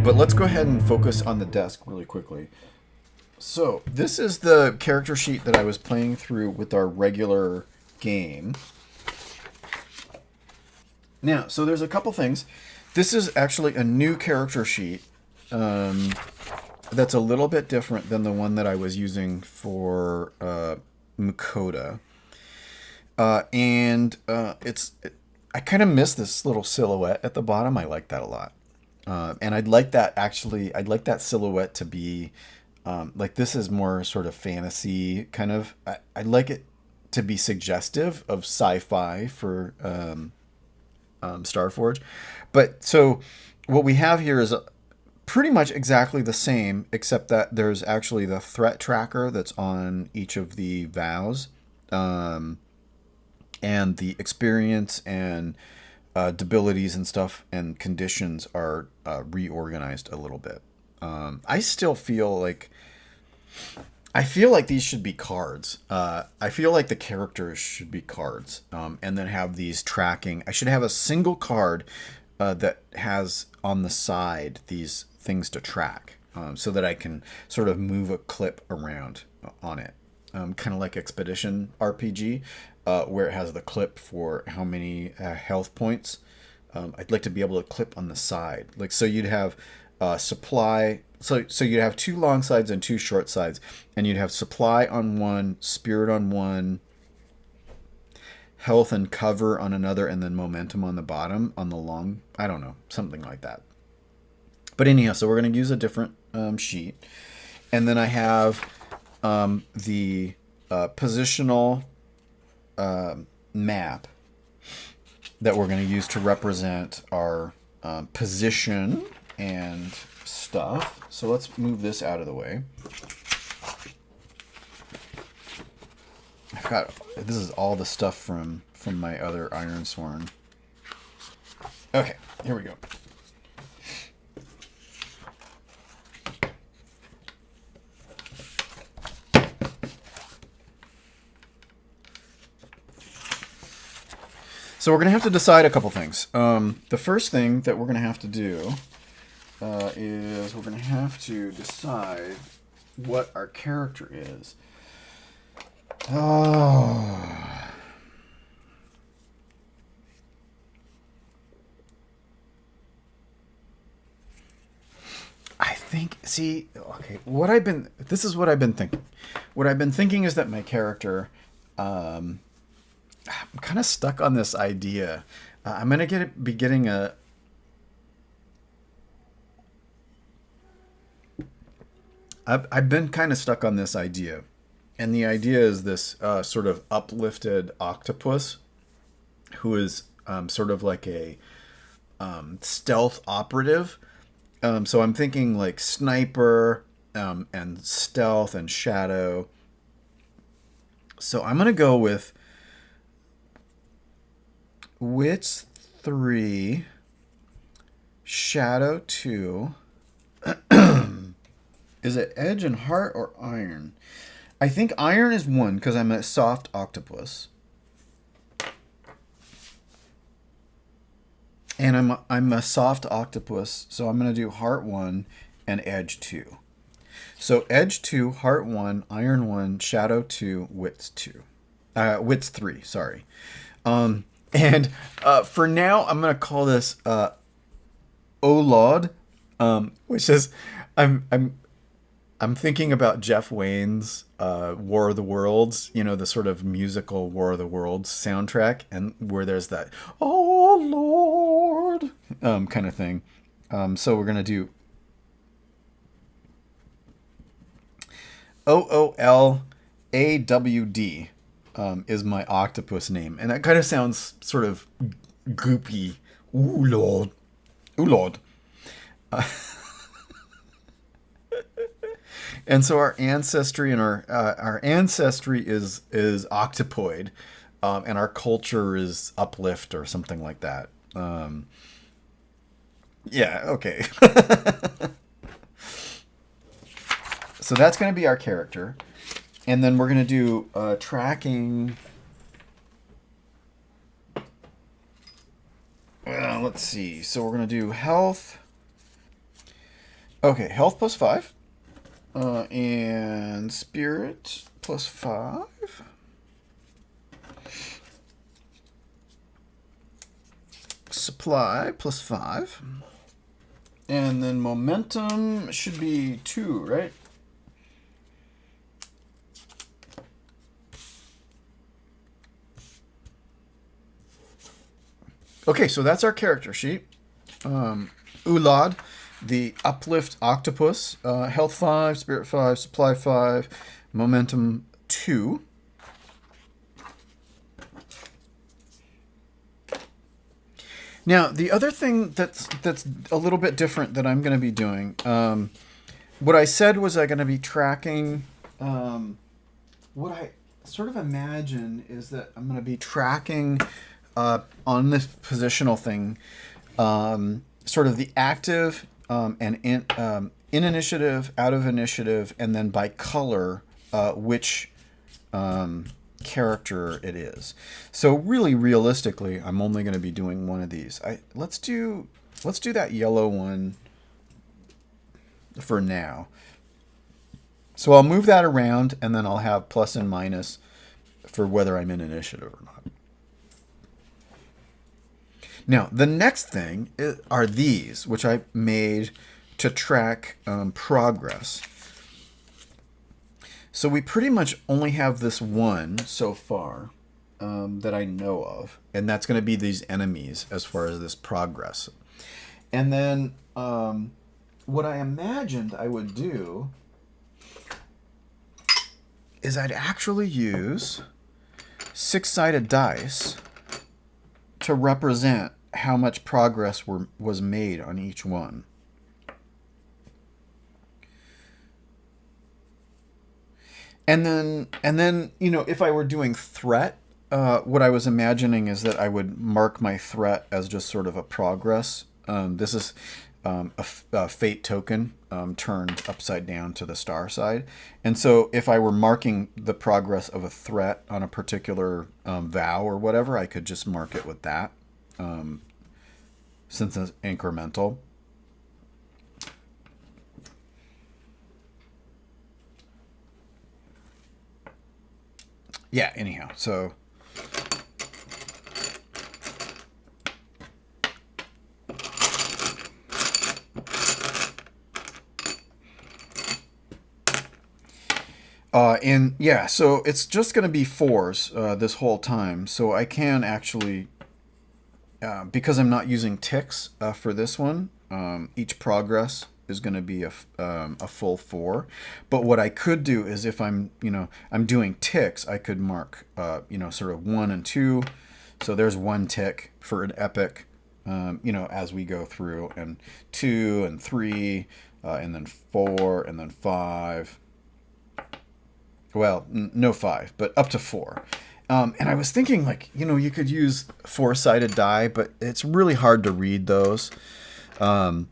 but let's go ahead and focus on the desk really quickly. So this is the character sheet that I was playing through with our regular game. Now, so there's a couple things. This is actually a new character sheet that's a little bit different than the one that I was using for Mukoda. I kind of miss this little silhouette at the bottom. I like that a lot. And I'd like that silhouette to be, like this is more sort of fantasy kind of, I'd like it to be suggestive of sci-fi for Starforge. But so what we have here is pretty much exactly the same, except that there's actually the threat tracker that's on each of the vows. And the experience and debilities and stuff and conditions are reorganized a little bit. I still feel like these should be cards. I feel like the characters should be cards, and then have these tracking. I should have a single card that has on the side these things to track, so that I can sort of move a clip around on it. Kind of like Expedition RPG, where it has the clip for how many health points. I'd like to be able to clip on the side, like so you'd have supply. So you'd have two long sides and two short sides, and you'd have supply on one, spirit on one, health and cover on another, and then momentum on the bottom on the long. I don't know, something like that. But anyhow, so we're going to use a different sheet, and then I have the positional map that we're going to use to represent our position and stuff. So let's move this out of the way. This is all the stuff from my other Ironsworn. Okay, here we go. So we're going to have to decide a couple things. The first thing that we're going to have to do is we're going to have to decide what our character is. Oh. I think, see, okay, this is what I've been thinking. What I've been thinking is that my character, I'm kind of stuck on this idea. I'm going to be getting a... I've been kind of stuck on this idea. And the idea is this sort of uplifted octopus who is sort of like a stealth operative. So I'm thinking like sniper and stealth and shadow. So I'm going to go with Wits 3, Shadow 2. Is it Edge and Heart or Iron? I think Iron is 1 because I'm a soft octopus. And I'm a soft octopus, so I'm going to do Heart 1 and Edge 2. So Edge 2, Heart 1, Iron 1, Shadow 2, Wits 2. Wits 3, sorry. And for now, I'm going to call this Oolawd, which is I'm thinking about Jeff Wayne's War of the Worlds, you know, the sort of musical War of the Worlds soundtrack, and where there's that "Oh Lord" kind of thing. So we're gonna do Oolawd is my octopus name, and that kind of sounds sort of goopy. Oolawd, Oolawd. And so our ancestry and our ancestry is octopoid, and our culture is uplift or something like that. Yeah, okay. So that's going to be our character, and then we're going to do tracking. Let's see. So we're going to do health. Okay, health plus 5. And spirit plus 5. Supply plus 5. And then momentum should be 2, right? Okay, so that's our character sheet. Oolawd, the uplift octopus, health 5, spirit 5, supply 5, momentum 2. Now, the other thing that's a little bit different that I'm going to be doing, what I said was I'm going to be tracking. What I sort of imagine is that I'm going to be tracking on this positional thing, sort of the active and in initiative, out of initiative, and then by color, which character it is. So really, realistically, I'm only going to be doing one of these. Let's do that yellow one for now. So I'll move that around, and then I'll have plus and minus for whether I'm in initiative or not. Now, the next thing are these, which I made to track progress. So we pretty much only have this one so far that I know of, and that's going to be these enemies as far as this progress. And then what I imagined I would do is I'd actually use 6-sided dice to represent how much progress was made on each one. And then, you know, if I were doing threat, what I was imagining is that I would mark my threat as just sort of a progress. This is a fate token turned upside down to the star side. And so if I were marking the progress of a threat on a particular vow or whatever, I could just mark it with that, since it's incremental. Yeah, anyhow, so and yeah, so it's just going to be 4s this whole time. So I can actually, because I'm not using ticks for this one, each progress is going to be a full 4. But what I could do is if I'm doing ticks, I could mark, sort of 1 and 2. So there's 1 tick for an epic, as we go through, and 2 and 3, and then 4, and then 5. Well, no 5, but up to 4. And I was thinking, like, you could use 4-sided die, but it's really hard to read those. And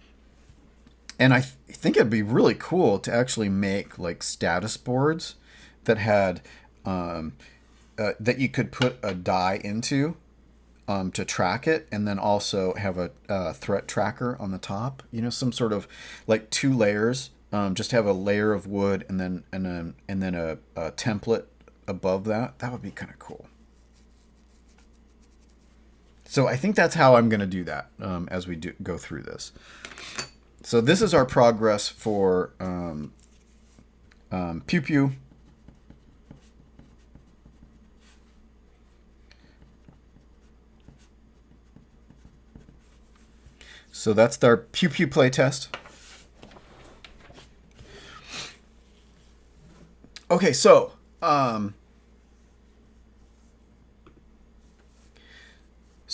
I think it'd be really cool to actually make like status boards that had that you could put a die into to track it, and then also have a threat tracker on the top. Some sort of like 2 layers. Just have a layer of wood and then a template above that. That would be kind of cool. So I think that's how I'm going to do that as we go through this. So this is our progress for Pew Pew. So that's our Pew Pew Playtest. Okay, so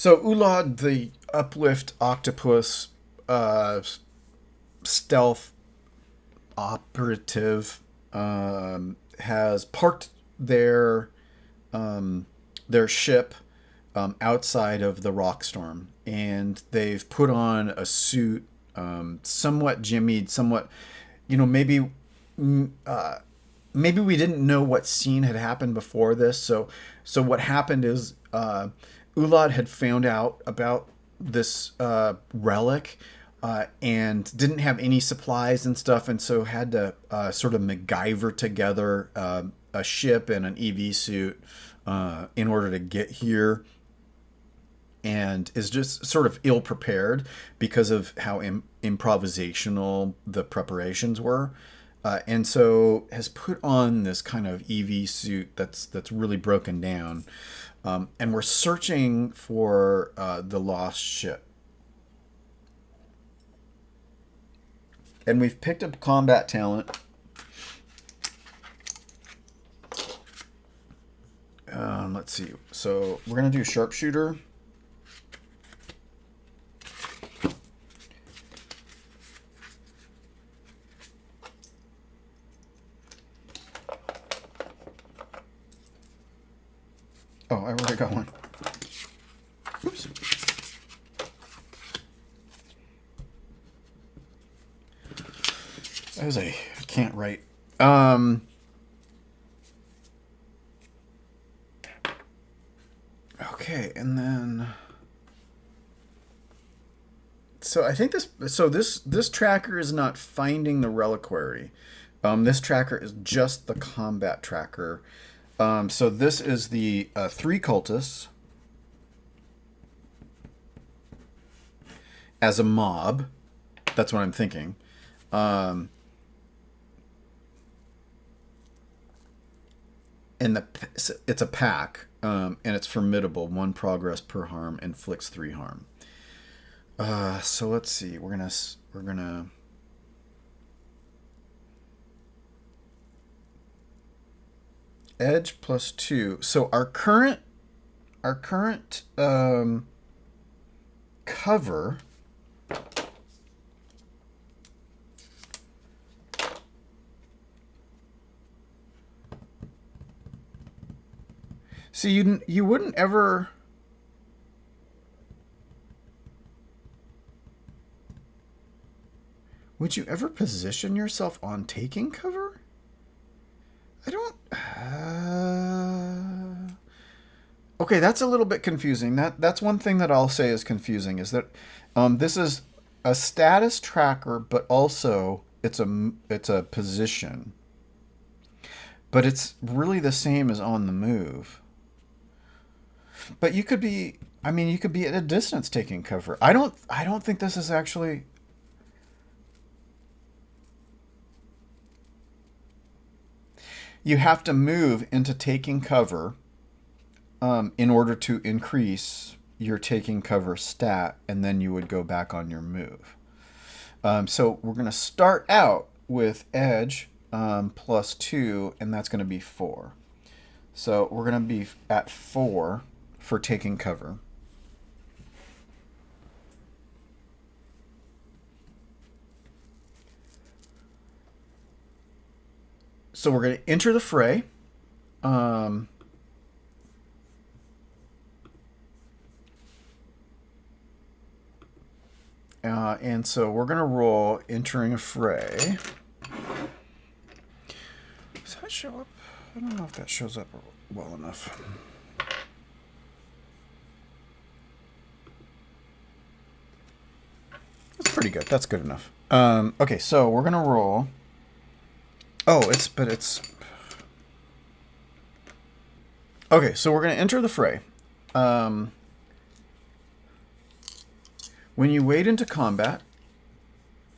Oolawd, the uplift octopus stealth operative, has parked their ship outside of the Rockstorm, and they've put on a suit, somewhat jimmied, somewhat, maybe we didn't know what scene had happened before this. So what happened is Oolawd had found out about this relic and didn't have any supplies and stuff, and so had to sort of MacGyver together a ship and an EV suit in order to get here, and is just sort of ill prepared because of how improvisational the preparations were. And so has put on this kind of EV suit that's really broken down, and we're searching for the lost ship. And we've picked up combat talent. Let's see. So we're gonna do sharpshooter. Oh, I already got one. Oops. That was I can't write. Okay, and then so I think this tracker is not finding the reliquary. This tracker is just the combat tracker. So this is the 3 cultists as a mob. That's what I'm thinking. And it's a pack, and it's formidable. 1 progress per harm, inflicts 3 harm. So let's see. We're gonna edge +2. So our current cover so you wouldn't ever would you ever position yourself on taking cover? I don't okay, that's a little bit confusing. That's one thing that I'll say is confusing, is that this is a status tracker, but also it's a position. But it's really the same as on the move. But you could be at a distance taking cover. I don't think this is actually you have to move into taking cover in order to increase your taking cover stat, and then you would go back on your move. So we're going to start out with edge +2, and that's going to be 4. So we're going to be at 4 for taking cover. So we're going to enter the fray. And so we're going to roll entering a fray. Does that show up? I don't know if that shows up well enough. That's pretty good. That's good enough. Okay, so we're going to roll. Oh, it's... Okay, so we're going to enter the fray. When you wade into combat...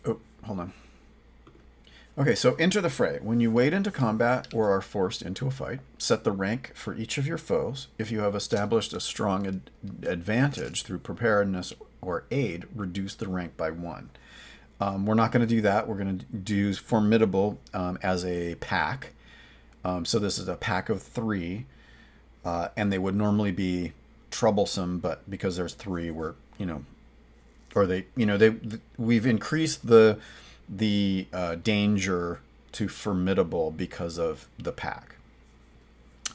Oh, hold on. Okay, so enter the fray. When you wade into combat or are forced into a fight, set the rank for each of your foes. If you have established a strong advantage through preparedness or aid, reduce the rank by 1. We're not going to do that. We're going to do formidable as a pack. So this is a pack of 3, and they would normally be troublesome, but because there's 3, we're, we've increased the danger to formidable because of the pack.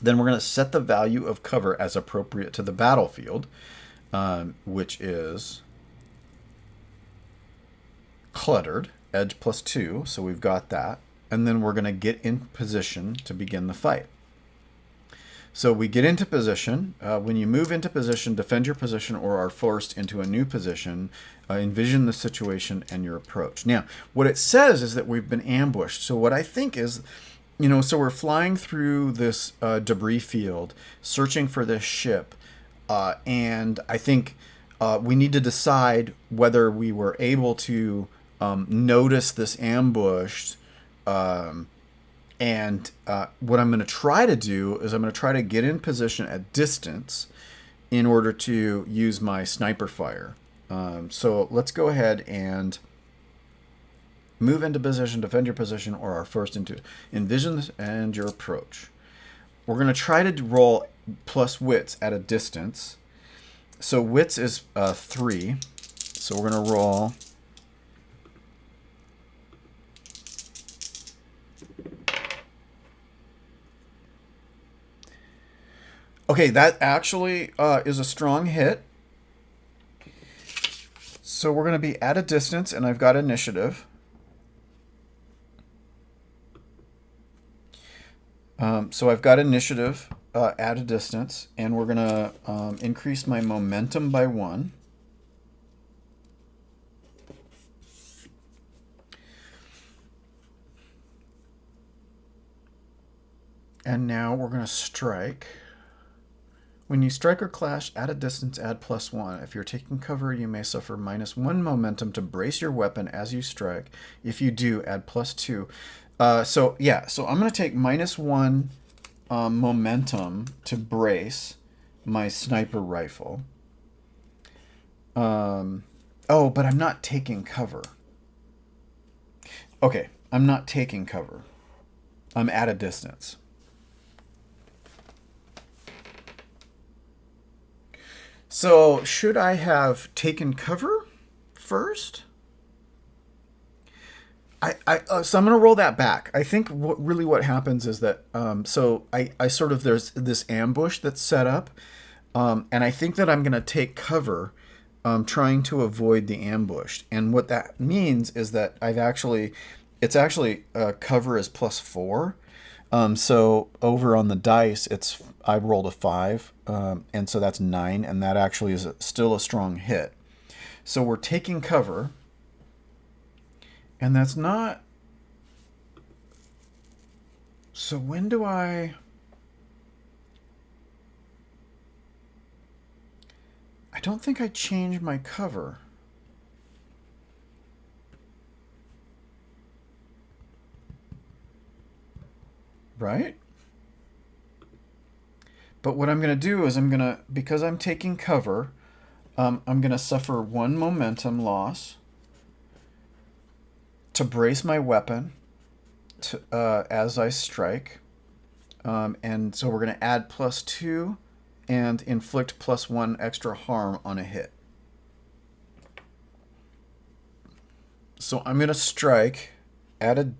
Then we're going to set the value of cover as appropriate to the battlefield, which is cluttered, edge +2, so we've got that. And then we're going to get in position to begin the fight. So we get into position. When you move into position, defend your position or are forced into a new position. Envision the situation and your approach. Now, what it says is that we've been ambushed. So what I think is, so we're flying through this debris field, searching for this ship. And I think we need to decide whether we were able to notice this ambush. And what I'm going to try to do is I'm going to try to get in position at distance in order to use my sniper fire. So let's go ahead and move into position, defend your position, or are forced into envision this and your approach. We're going to try to roll plus wits at a distance. So wits is 3. So we're going to roll. Okay, that actually is a strong hit. So we're going to be at a distance, and I've got initiative. So I've got initiative at a distance, and we're going to increase my momentum by 1. And now we're going to strike. When you strike or clash at a distance, add +1. If you're taking cover, you may suffer -1 momentum to brace your weapon as you strike. If you do, add +2. So I'm going to take -1 momentum to brace my sniper rifle. But I'm not taking cover. Okay, I'm not taking cover. I'm at a distance. So should I have taken cover first? So I'm going to roll that back. I think what happens is that there's this ambush that's set up, and I think that I'm going to take cover, trying to avoid the ambush. And what that means is that it's actually cover is +4. So over on the dice, I rolled a 5, and so that's 9, and that actually is still a strong hit. So we're taking cover, and that's not. So when do I don't think I changed my cover. Right? But what I'm going to do is because I'm taking cover, I'm going to suffer 1 momentum loss to brace my weapon as I strike. And so we're going to add +2 and inflict +1 extra harm on a hit. So I'm going to strike at a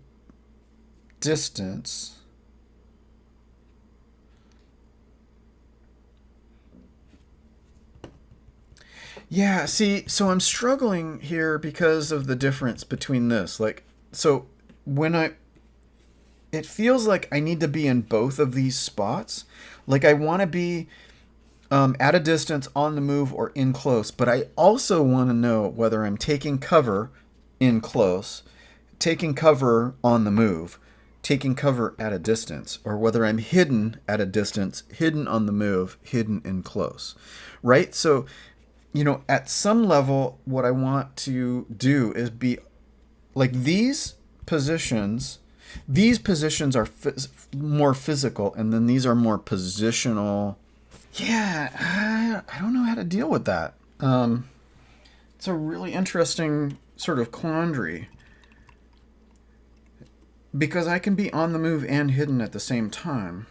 distance. Yeah, see, so I'm struggling here because of the difference between this. It feels like I need to be in both of these spots. Like I want to be at a distance, on the move, or in close, but I also want to know whether I'm taking cover in close, taking cover on the move, taking cover at a distance, or whether I'm hidden at a distance, hidden on the move, hidden in close, right? So at some level, what I want to do is be like these positions. These positions are more physical, and then these are more positional. Yeah, I don't know how to deal with that. It's a really interesting sort of quandary. Because I can be on the move and hidden at the same time.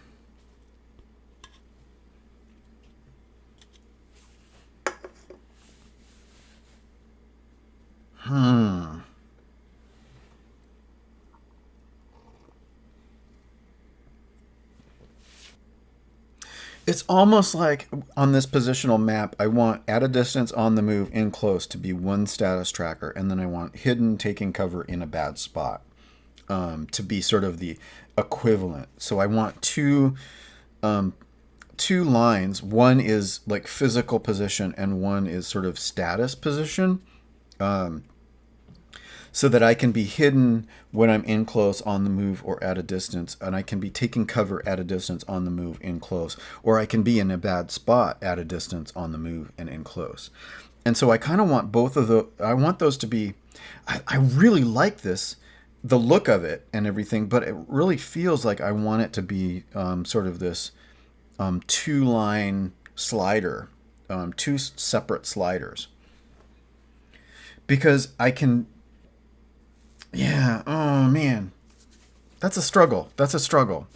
It's almost like on this positional map, I want at a distance, on the move, in close to be 1 status tracker, and then I want hidden, taking cover in a bad spot to be sort of the equivalent. So I want 2 two lines. One is like physical position and one is sort of status position. So that I can be hidden when I'm in close, on the move, or at a distance, and I can be taking cover at a distance, on the move, in close, or I can be in a bad spot at a distance, on the move, and in close. And so I kind of want both of the. I want those to be. I really like this, the look of it and everything, but it really feels like I want it to be sort of this two-line slider, two separate sliders, because I can. Yeah, oh man. That's a struggle. That's a struggle.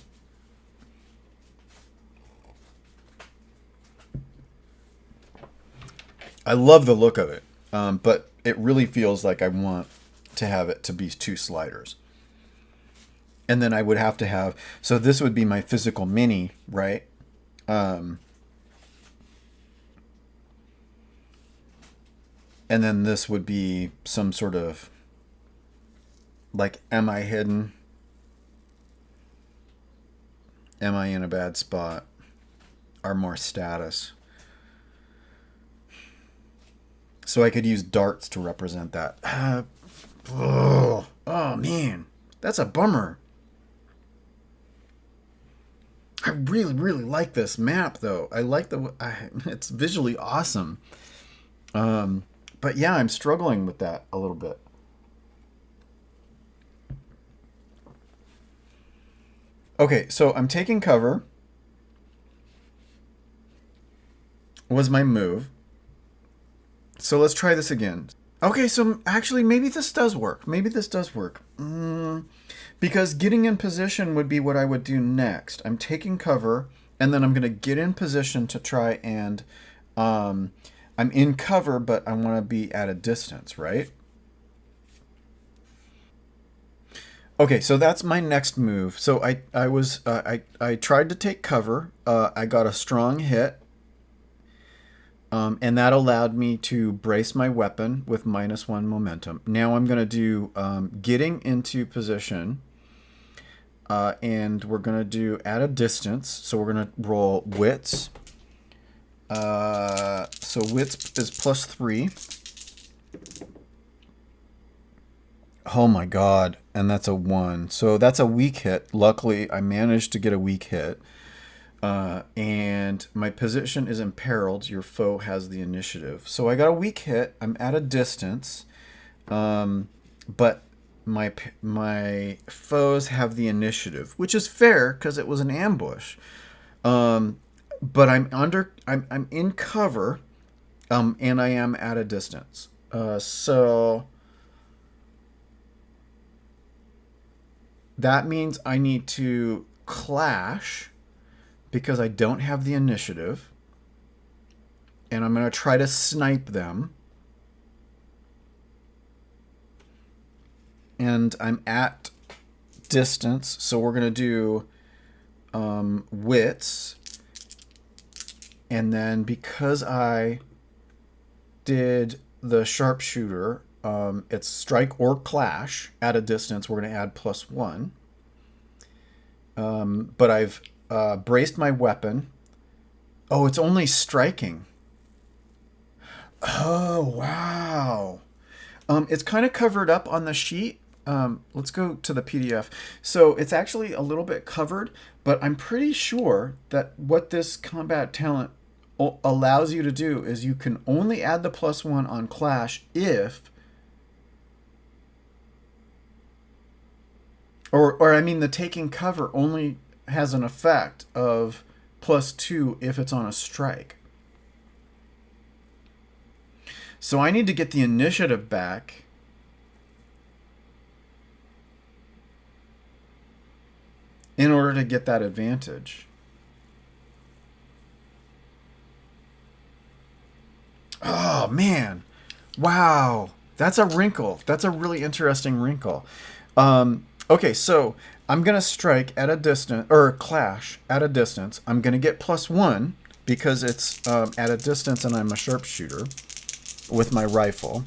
I love the look of it, but it really feels like I want to have it to be two sliders. And then I would have to have, so this would be my physical mini, right? And then this would be some sort of, like, am I hidden? Am I in a bad spot? Or more status. So I could use darts to represent that. Oh man, that's a bummer. I really, really like this map, though. I like it's visually awesome. But yeah, I'm struggling with that a little bit. Okay, so I'm taking cover. Was my move. So let's try this again. Okay, so actually maybe this does work. Maybe this does work. Because getting in position would be what I would do next. I'm taking cover, and then I'm going to get in position to try and... I'm in cover, but I want to be at a distance, right? Okay, so that's my next move. So I tried to take cover. I got a strong hit. And that allowed me to brace my weapon with -1 momentum. Now I'm going to do getting into position. And we're going to do at a distance. So we're going to roll wits. So wits is +3. Oh my god. And that's a 1. So that's a weak hit. Luckily, I managed to get a weak hit. And my position is imperiled. Your foe has the initiative. So I got a weak hit. I'm at a distance. But my foes have the initiative, which is fair because it was an ambush. But I'm in cover, and I am at a distance. So that means I need to clash because I don't have the initiative. And I'm going to try to snipe them. And I'm at distance, so we're going to do wits. And then because I did the sharpshooter, it's strike or clash at a distance. We're going to add +1. But I've braced my weapon. Oh, it's only striking. Oh, wow. It's kind of covered up on the sheet. Let's go to the PDF. So it's actually a little bit covered, but I'm pretty sure that what this combat talent allows you to do is you can only add the +1 on clash if, or I mean the taking cover only has an effect of +2 if it's on a strike. So I need to get the initiative back. In order to get that advantage. Oh, man. Wow. That's a wrinkle. That's a really interesting wrinkle. Okay, so I'm going to strike at a distance, or clash at a distance. I'm going to get +1 because it's at a distance and I'm a sharpshooter with my rifle.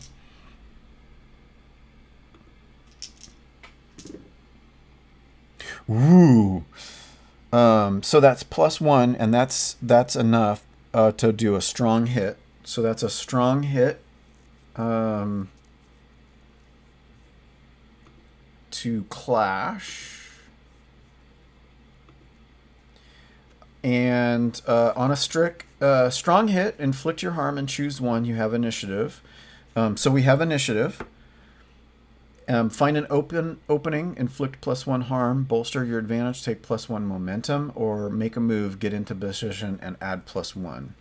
Ooh. So that's +1, and that's enough to do a strong hit. So that's a strong hit to clash. And on a strong hit, inflict your harm and choose one. You have initiative. So we have initiative. Find an opening, inflict +1 harm, bolster your advantage, take +1 momentum, or make a move, get into position, and add +1.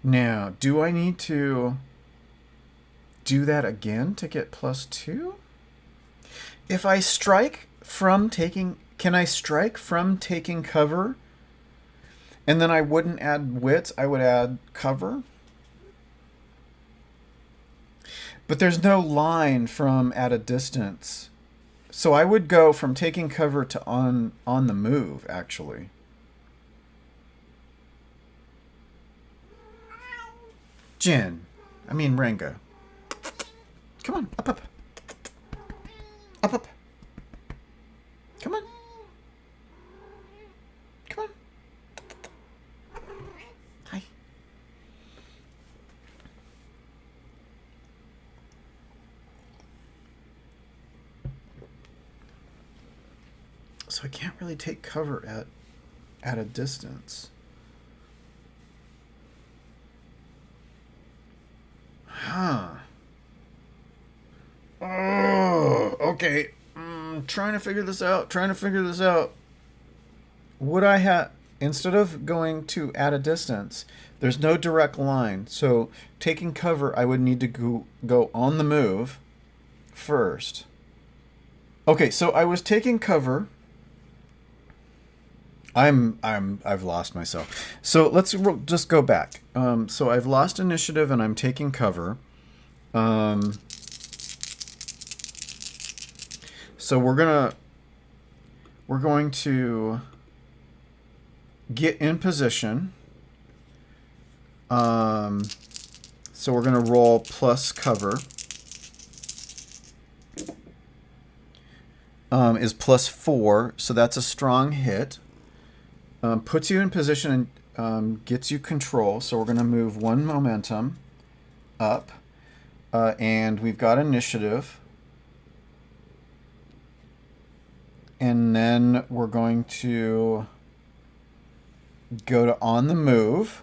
Now, do I need to do that again to get +2? If I strike from taking... Can I strike from taking cover? And then I wouldn't add wits, I would add cover. But there's no line from at a distance. So I would go from taking cover to on the move, actually. Renga. Come on, up. Up. Come on. Come on. Hi. So I can't really take cover at a distance. Huh. Oh, okay. Trying to figure this out. Would I have... Instead of going to at a distance, there's no direct line. So taking cover, I would need to go on the move first. Okay, so I was taking cover. I've lost myself. So let's just go back. So I've lost initiative and I'm taking cover. So we're going to get in position. So we're going to roll plus cover. Is +4, so that's a strong hit. Puts you in position and gets you control. So we're going to move 1 momentum up. And we've got initiative. And then we're going to go to on the move.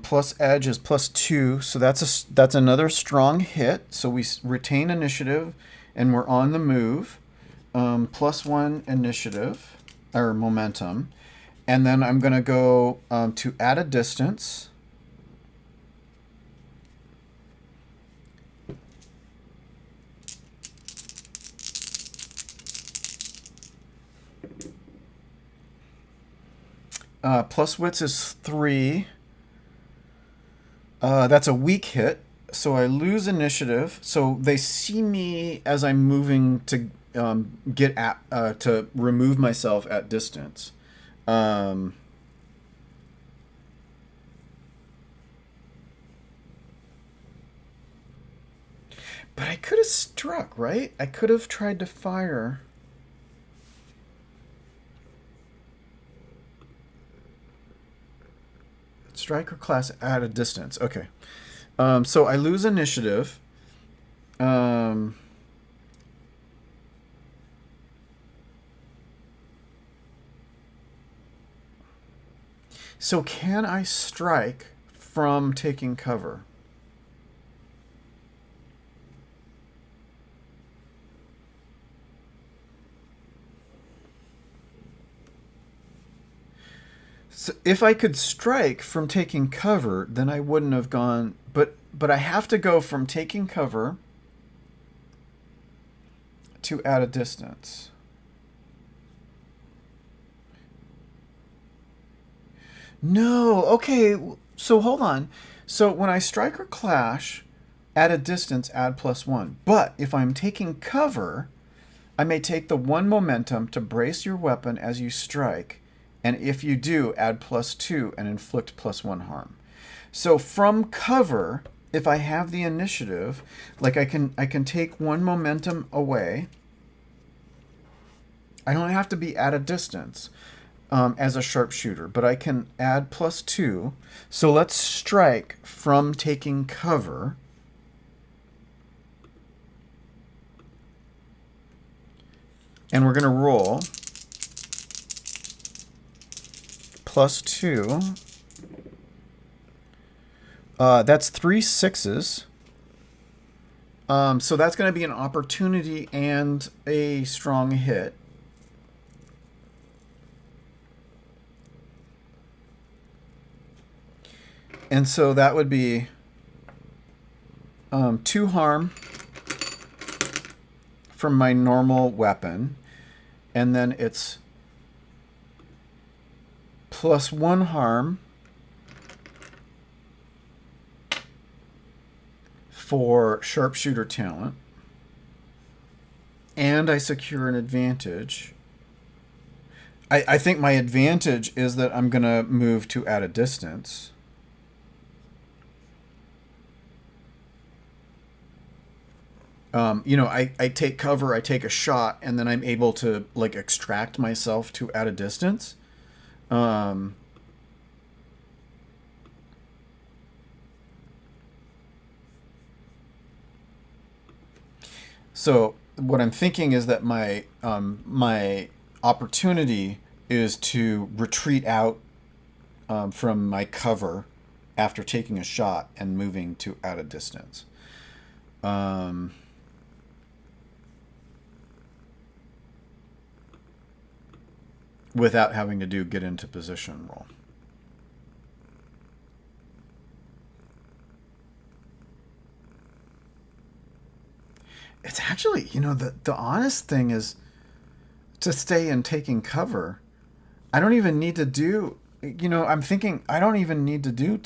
Plus edge is +2, so that's another strong hit. So we retain initiative, and we're on the move. +1 initiative or momentum, and then I'm going to go to at a distance. Plus wits is 3. That's a weak hit, so I lose initiative. So they see me as I'm moving to get at to remove myself at distance. But I could have struck, right? I could have tried to fire. Striker class at a distance. Okay. So I lose initiative. So can I strike from taking cover? So if I could strike from taking cover, then I wouldn't have gone. But I have to go from taking cover to at a distance. No, okay. So hold on. So when I strike or clash, at a distance, add +1. But if I'm taking cover, I may take the 1 momentum to brace your weapon as you strike And if you do, add +2 and inflict +1 harm. So from cover, if I have the initiative, like I can take 1 momentum away. I don't have to be at a distance as a sharpshooter, but I can add +2. So let's strike from taking cover. And we're going to roll +2. That's 3 6s. So that's going to be an opportunity and a strong hit. And so that would be 2 harm from my normal weapon. And then it's +1 harm for sharpshooter talent. And I secure an advantage. I think my advantage is that I'm going to move to at a distance. I take cover, I take a shot, and then I'm able to like extract myself to at a distance. So what I'm thinking is that my my opportunity is to retreat out from my cover after taking a shot and moving to at a distance. Without having to do get into position roll. It's actually, the honest thing is to stay in taking cover. I don't even need to do, I'm thinking I don't even need to do,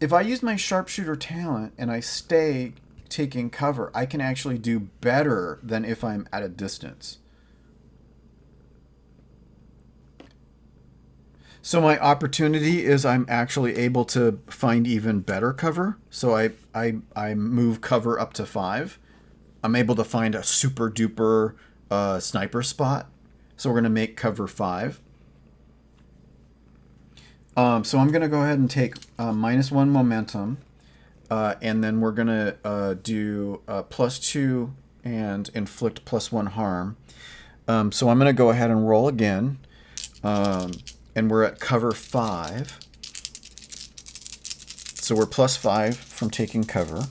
if I use my sharpshooter talent and I stay taking cover, I can actually do better than if I'm at a distance. So my opportunity is I'm actually able to find even better cover. So I move cover up to 5. I'm able to find a super duper sniper spot. So we're going to make cover 5. So I'm going to go ahead and take -1 momentum. And then we're going to do +2 and inflict +1 harm. So I'm going to go ahead and roll again. And we're at cover 5. So we're +5 from taking cover.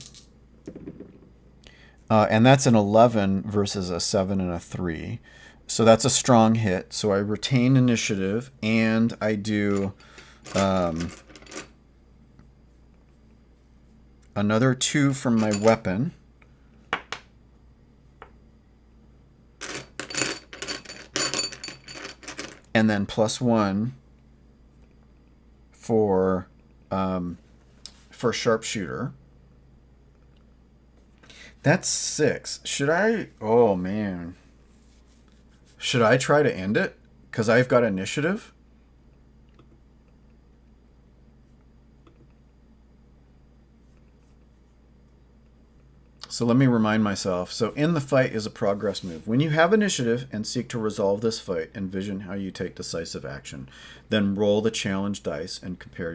And that's an 11 versus a 7 and a 3. So that's a strong hit. So I retain initiative, and I do another 2 from my weapon. And then +1 for sharpshooter. That's 6. Should I? Oh man. Should I try to end it? Because I've got initiative. So let me remind myself. So in the fight is a progress move. When you have initiative and seek to resolve this fight, envision how you take decisive action. Then roll the challenge dice and compare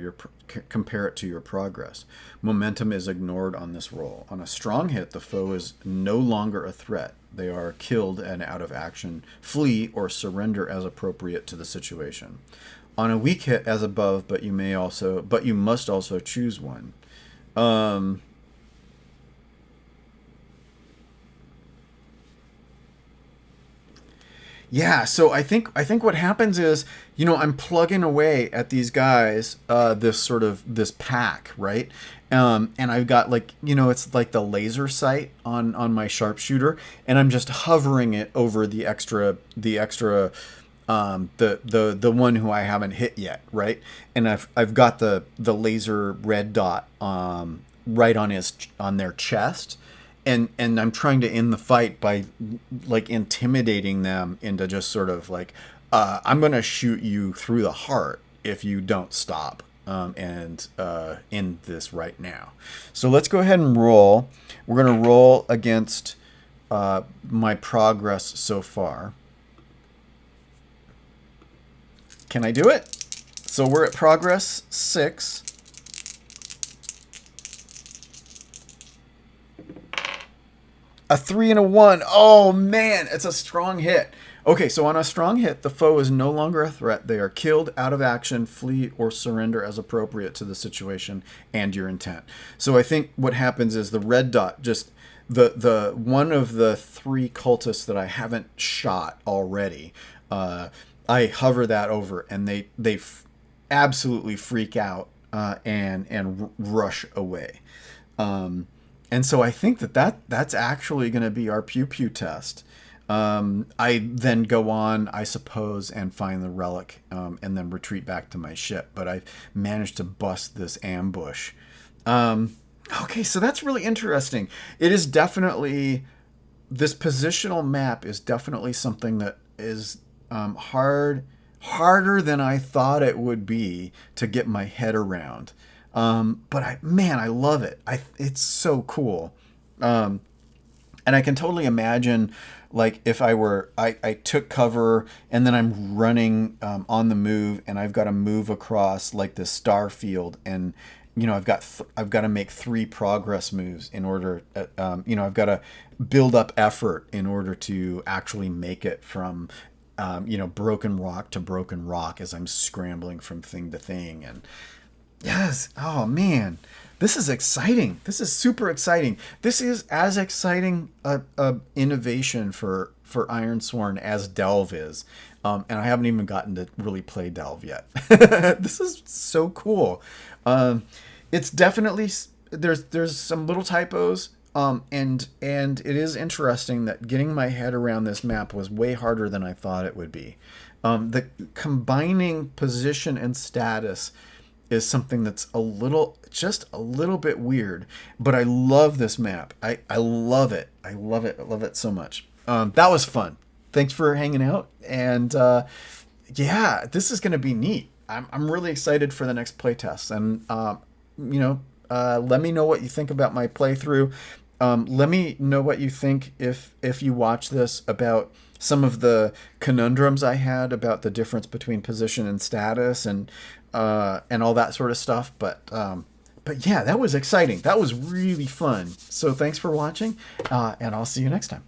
it to your progress. Momentum is ignored on this roll. On a strong hit, the foe is no longer a threat. They are killed and out of action, flee, or surrender as appropriate to the situation. On a weak hit, as above, but you must also choose one. Yeah, so I think what happens is, I'm plugging away at these guys, this pack, right? And I've got it's like the laser sight on my sharpshooter, and I'm just hovering it over the one who I haven't hit yet, right? And I've got the laser red dot right on their chest. And I'm trying to end the fight by intimidating them into just sort of I'm going to shoot you through the heart if you don't stop and end this right now. So let's go ahead and roll. We're going to roll against my progress so far. Can I do it? So we're at progress 6. A 3 and a 1. Oh man, it's a strong hit. Okay, so on a strong hit, the foe is no longer a threat. They are killed, out of action, flee, or surrender as appropriate to the situation and your intent. So I think what happens is the red dot, just the one of the 3 cultists that I haven't shot already, I hover that over, and they absolutely freak out and rush away. And so I think that's actually going to be our Pew Pew test. I then go on, I suppose, and find the relic and then retreat back to my ship. But I've managed to bust this ambush. Okay, so that's really interesting. It is definitely, this positional map is definitely something that is harder than I thought it would be to get my head around. But I love it. It's so cool. And I can totally imagine, like, if I took cover and then I'm running on the move, and I've got to move across like this star field, and I've got to make 3 progress moves in order. I've got to build up effort in order to actually make it from broken rock to broken rock as I'm scrambling from thing to thing. And yes, oh man, this is exciting. This is super exciting. This is as exciting a innovation for Ironsworn as Delve is. And I haven't even gotten to really play Delve yet. This is so cool. It's definitely, there's some little typos. And it is interesting that getting my head around this map was way harder than I thought it would be. The combining position and status is something that's just a little bit weird, but I love this map. I love it. I love it. I love it so much. That was fun. Thanks for hanging out. And yeah, this is going to be neat. I'm really excited for the next playtest. And, let me know what you think about my playthrough. Let me know what you think if you watch this about some of the conundrums I had about the difference between position and status and all that sort of stuff. But yeah, that was exciting. That was really fun. So thanks for watching, and I'll see you next time.